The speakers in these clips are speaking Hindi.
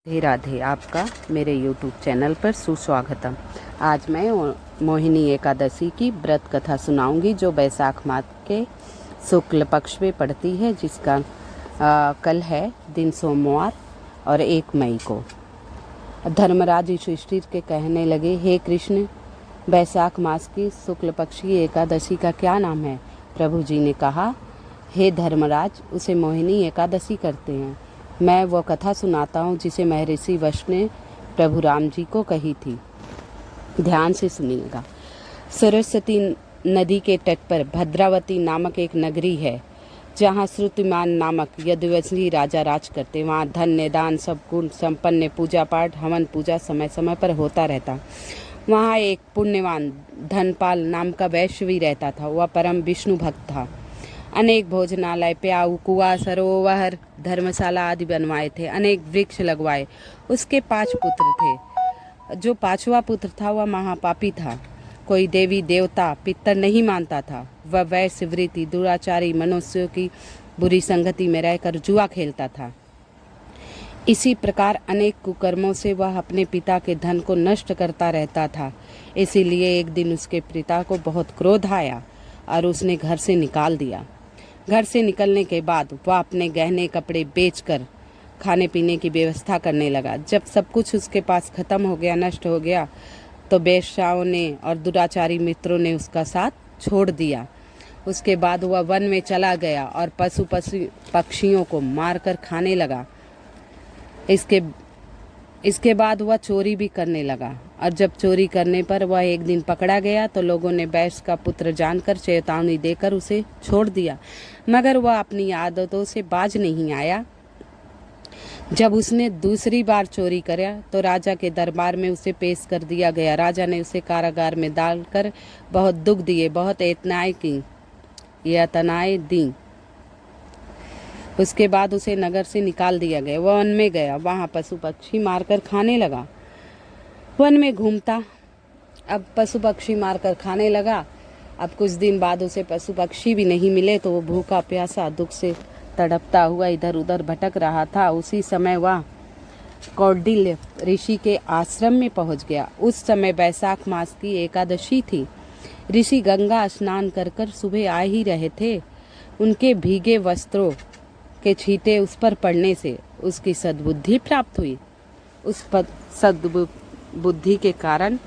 राधे राधे, आपका मेरे YouTube चैनल पर सुस्वागतम। आज मैं मोहिनी एकादशी की व्रत कथा सुनाऊंगी जो वैशाख मास के शुक्ल पक्ष में पड़ती है, जिसका कल है दिन सोमवार और 1 मई को। धर्मराज युधिष्ठिर के कहने लगे, हे कृष्ण, वैशाख मास की शुक्ल पक्ष की एकादशी का क्या नाम है? प्रभु जी ने कहा, हे धर्मराज, उसे मोहिनी एकादशी करते हैं। मैं वो कथा सुनाता हूँ जिसे महर्षि वशिष्ठ ने प्रभु राम जी को कही थी। ध्यान से सुनिएगा। सरस्वती नदी के तट पर भद्रावती नामक एक नगरी है, जहाँ श्रुतिमान नामक यदुवंशी राजा राज करते। वहाँ धन निदान सब गुण संपन्न पूजा पाठ हवन पूजा समय समय पर होता रहता। वहाँ एक पुण्यवान धनपाल नाम का वैश्य भी रहता था। वह परम विष्णु भक्त था। अनेक भोजनालय, प्याऊ, कुआं, सरोवर, धर्मशाला आदि बनवाए थे। अनेक वृक्ष लगवाए। उसके 5 पुत्र थे। जो 5वां पुत्र था वह महापापी था। कोई देवी देवता पितर नहीं मानता था। वह वैश्य वृत्ति, दुराचारी, मनुष्यों की बुरी संगति में रहकर जुआ खेलता था। इसी प्रकार अनेक कुकर्मों से वह अपने पिता के धन को नष्ट करता रहता था। इसीलिए एक दिन उसके पिता को बहुत क्रोध आया और उसने घर से निकाल दिया। घर से निकलने के बाद वह अपने गहने कपड़े बेचकर खाने पीने की व्यवस्था करने लगा। जब सब कुछ उसके पास खत्म हो गया, नष्ट हो गया, तो वेश्याओं ने और दुराचारी मित्रों ने उसका साथ छोड़ दिया। उसके बाद वह वन में चला गया और पशु पक्षियों को मारकर खाने लगा। इसके बाद वह चोरी भी करने लगा, और जब चोरी करने पर वह एक दिन पकड़ा गया तो लोगों ने वैश्य का पुत्र जानकर चेतावनी देकर उसे छोड़ दिया, मगर वह अपनी आदतों से बाज नहीं आया। जब उसने दूसरी बार चोरी किया तो राजा के दरबार में उसे पेश कर दिया गया। राजा ने उसे कारागार में डालकर बहुत दुख दिए, बहुत यातनाएं दी। उसके बाद उसे नगर से निकाल दिया गया। वह वन में गया, वहाँ पशु पक्षी मारकर खाने लगा। वन में घूमता, अब पशु पक्षी मारकर खाने लगा। अब कुछ दिन बाद उसे पशु पक्षी भी नहीं मिले तो वो भूखा प्यासा दुख से तड़पता हुआ इधर उधर भटक रहा था। उसी समय वह कौंडिल्य ऋषि के आश्रम में पहुंच गया। उस समय वैशाख मास की एकादशी थी। ऋषि गंगा स्नान कर कर सुबह आ ही रहे थे। उनके भीगे वस्त्रों के छींटे उस पर पड़ने से उसकी सद्बुद्धि प्राप्त हुई। उस सद्बुद्धि के कारण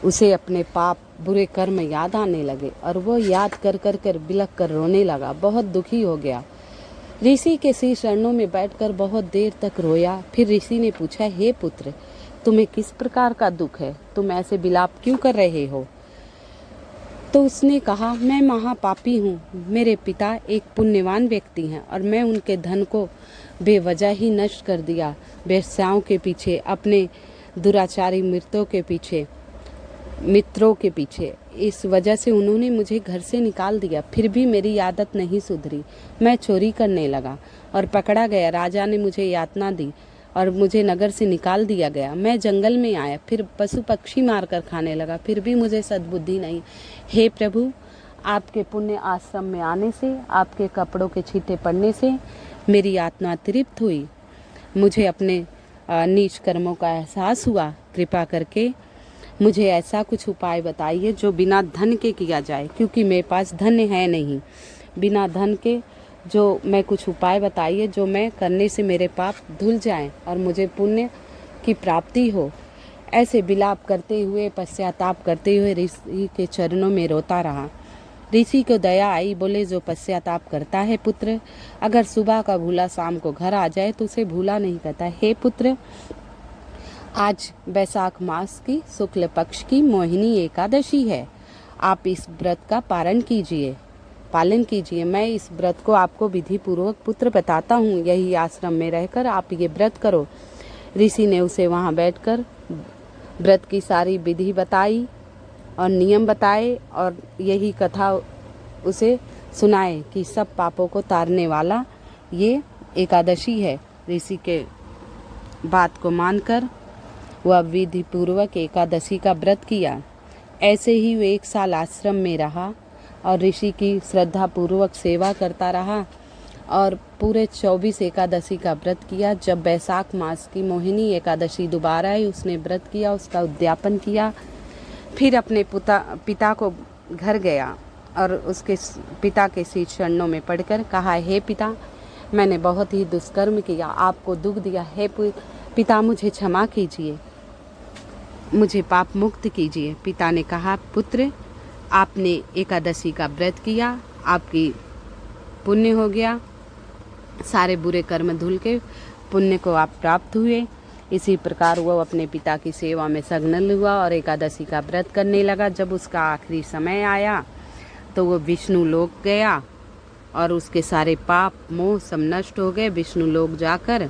उसे अपने पाप बुरे कर्म याद आने लगे और वो याद कर कर कर बिलख कर रोने लगा। बहुत दुखी हो गया। ऋषि के श्री चरणों में बैठकर बहुत देर तक रोया। फिर ऋषि ने पूछा, हे पुत्र, तुम्हें किस प्रकार का दुख है? तुम ऐसे विलाप क्यों कर रहे हो? तो उसने कहा, मैं महापापी हूँ। मेरे पिता एक पुण्यवान व्यक्ति हैं और मैं उनके धन को बेवजह ही नष्ट कर दिया। वेश्याओं के पीछे, अपने दुराचारी मित्रों के पीछे। इस वजह से उन्होंने मुझे घर से निकाल दिया। फिर भी मेरी आदत नहीं सुधरी। मैं चोरी करने लगा और पकड़ा गया। राजा ने मुझे यातना दी और मुझे नगर से निकाल दिया गया। मैं जंगल में आया, फिर पशु पक्षी मारकर खाने लगा। फिर भी मुझे सद्बुद्धि नहीं। हे प्रभु, आपके पुण्य आश्रम में आने से, आपके कपड़ों के छींटे पड़ने से मेरी आत्मा तृप्त हुई। मुझे अपने नीच कर्मों का एहसास हुआ। कृपा करके मुझे ऐसा कुछ उपाय बताइए जो बिना धन के किया जाए, क्योंकि मेरे पास धन है नहीं। बिना धन के जो मैं कुछ उपाय बताइए जो मैं करने से मेरे पाप धुल जाएं और मुझे पुण्य की प्राप्ति हो। ऐसे विलाप करते हुए, पश्चाताप करते हुए ऋषि के चरणों में रोता रहा। ऋषि को दया आई। बोले, जो पश्चाताप करता है पुत्र, अगर सुबह का भूला शाम को घर आ जाए तो उसे भूला नहीं कहता। हे पुत्र, आज वैशाख मास की शुक्ल पक्ष की मोहिनी एकादशी है। आप इस व्रत का पालन कीजिए। मैं इस व्रत को आपको विधि पूर्वक पुत्र बताता हूँ। यही आश्रम में रहकर आप ये व्रत करो। ऋषि ने उसे वहाँ बैठकर व्रत की सारी विधि बताई और नियम बताए और यही कथा उसे सुनाए कि सब पापों को तारने वाला ये एकादशी है। ऋषि के बात को मानकर वह विधि पूर्वक एकादशी का व्रत किया। ऐसे ही वो 1 साल आश्रम में रहा और ऋषि की श्रद्धा पूर्वक सेवा करता रहा और पूरे 24 एकादशी का व्रत किया। जब बैसाख मास की मोहिनी एकादशी दोबारा आई, उसने व्रत किया, उसका उद्यापन किया। फिर अपने पिता को घर गया और उसके पिता के श्री चरणों में पड़कर कहा, हे पिता, मैंने बहुत ही दुष्कर्म किया, आपको दुख दिया, हे पिता मुझे क्षमा कीजिए, मुझे पाप मुक्त कीजिए। पिता ने कहा, पुत्र, आपने एकादशी का व्रत किया, आपकी पुण्य हो गया, सारे बुरे कर्म धुल के पुण्य को आप प्राप्त हुए। इसी प्रकार वो अपने पिता की सेवा में संलग्न हुआ और एकादशी का व्रत करने लगा। जब उसका आखिरी समय आया तो वो विष्णु लोक गया और उसके सारे पाप मोह सब नष्ट हो गए। विष्णु लोक जाकर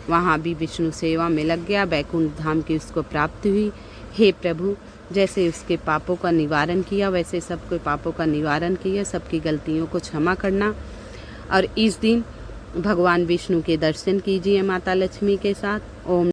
वहाँ भी विष्णु सेवा में लग गया, बैकुंठ धाम की उसको प्राप्ति हुई। हे प्रभु, जैसे उसके पापों का निवारण किया वैसे सबके पापों का निवारण किया, सबकी गलतियों को क्षमा करना। और इस दिन भगवान विष्णु के दर्शन कीजिए माता लक्ष्मी के साथ। ओम